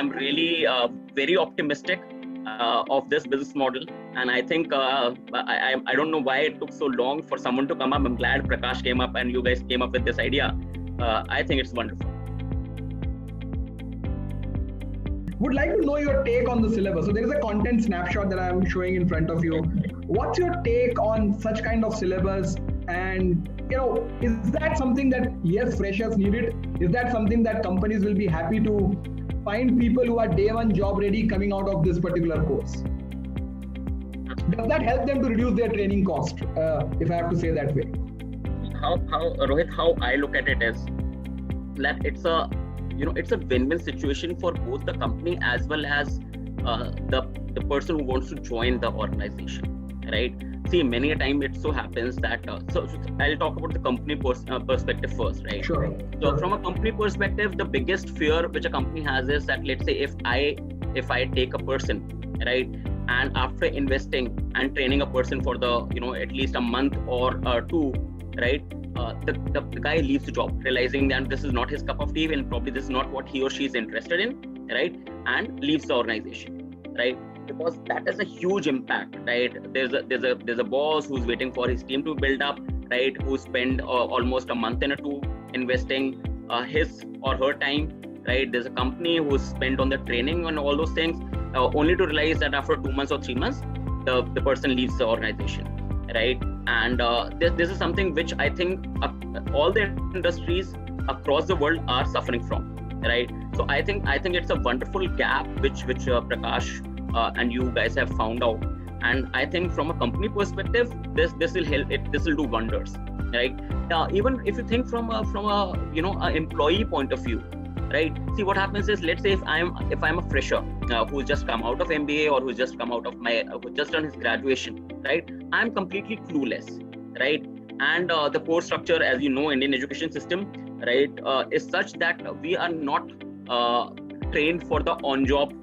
I'm really very optimistic of this business model, and I think I don't know why it took so long for someone to come up. I'm glad Prakash came up and you guys came up with this idea. I think it's wonderful. Would like to know your take on the syllabus. So there is a content snapshot that I'm showing in front of you. What's your take on such kind of syllabus? And is that something that freshers need it? Is that something that companies will be happy to find people who are day one job ready coming out of this particular course? Does that help them to reduce their training cost? If I have to say that way. How Rohit, how I look at it is that it's a win-win situation for both the company as well as the person who wants to join the organization, right? See, many a time it so happens that so I'll talk about the company perspective first, right? Sure. So from a company perspective, the biggest fear which a company has is that, let's say, if I take a person, right, and after investing and training a person for the at least a month or two, right, the guy leaves the job realizing that this is not his cup of tea and probably this is not what he or she is interested in, right, and leaves the organization, right? Because that is a huge impact, right? There's a boss who's waiting for his team to build up, right, who spend almost a month and a two investing his or her time, right? There's a company who's spent on the training and all those things, only to realize that after 2 months or 3 months the person leaves the organization, right? And this is something which I think all the industries across the world are suffering from, right? So I think it's a wonderful gap which Prakash and you guys have found out, and I think from a company perspective this will help it. This will do wonders, right? Even if you think from a employee point of view, right? See, what happens is, let's say if I'm a fresher who's just come out of MBA or who's just come out of who just done his graduation, right? I'm completely clueless, right? And the course structure, as you know, Indian education system, right, is such that we are not trained for the on-job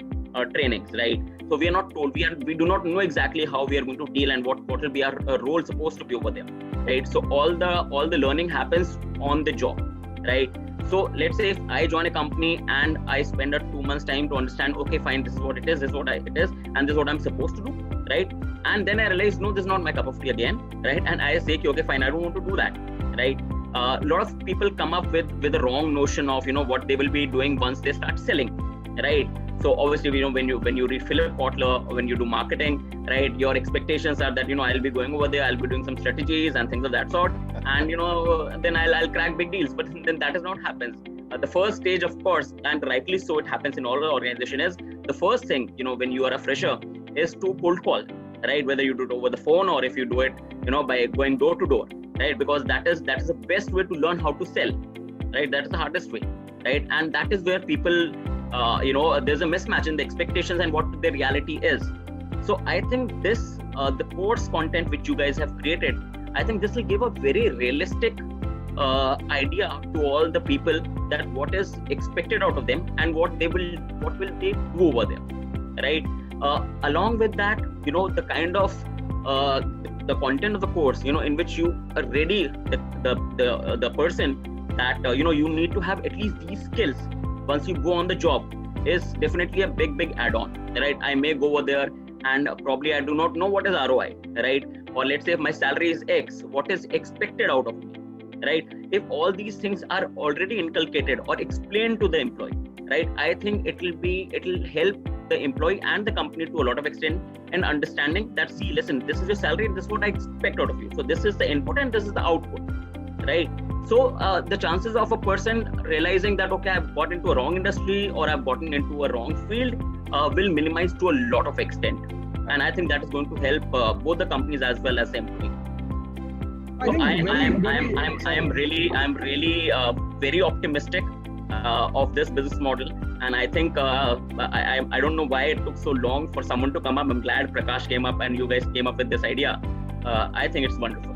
trainings, right? So we are not told, we do not know exactly how we are going to deal and what will be our role supposed to be over there, right? So all the learning happens on the job, right? So let's say if I join a company and I spend a 2 months time to understand, okay, fine, this is what it is, this is what it is, and this is what I'm supposed to do, right? And then I realize, no, this is not my cup of tea again, right? And I say, okay, fine, I don't want to do that, right? A lot of people come up with the wrong notion of what they will be doing once they start selling, right? So obviously, when you read Philip Kotler, or when you do marketing, right, your expectations are that I'll be going over there, I'll be doing some strategies and things of that sort, and then I'll crack big deals. But then that is not happens. The first stage, of course, and rightly so, it happens in all the organization, is the first thing when you are a fresher is to cold call, right? Whether you do it over the phone or if you do it by going door to door, right? Because that is the best way to learn how to sell, right? That is the hardest way, right? And that is where people there's a mismatch in the expectations and what the reality is. So I think this the course content which you guys have created, I think this will give a very realistic idea to all the people that what is expected out of them and what will they do over there, right? Along with that, the kind of the content of the course, in which you are ready the person that you need to have at least these skills once you go on the job, is definitely a big add-on, right? I may go over there and probably I do not know what is ROI, right? Or let's say if my salary is X, what is expected out of me, right? If all these things are already inculcated or explained to the employee, right, I think it'll help the employee and the company to a lot of extent in understanding that, see, listen, this is your salary and this is what I expect out of you. So this is the input and this is the output, right? So the chances of a person realizing that, okay, I've got into a wrong industry or I've gotten into a wrong field will minimize to a lot of extent. And I think that is going to help both the companies as well as the employee. So I am really very optimistic of this business model, and I think I don't know why it took so long for someone to come up. I'm glad Prakash came up and you guys came up with this idea. I think it's wonderful.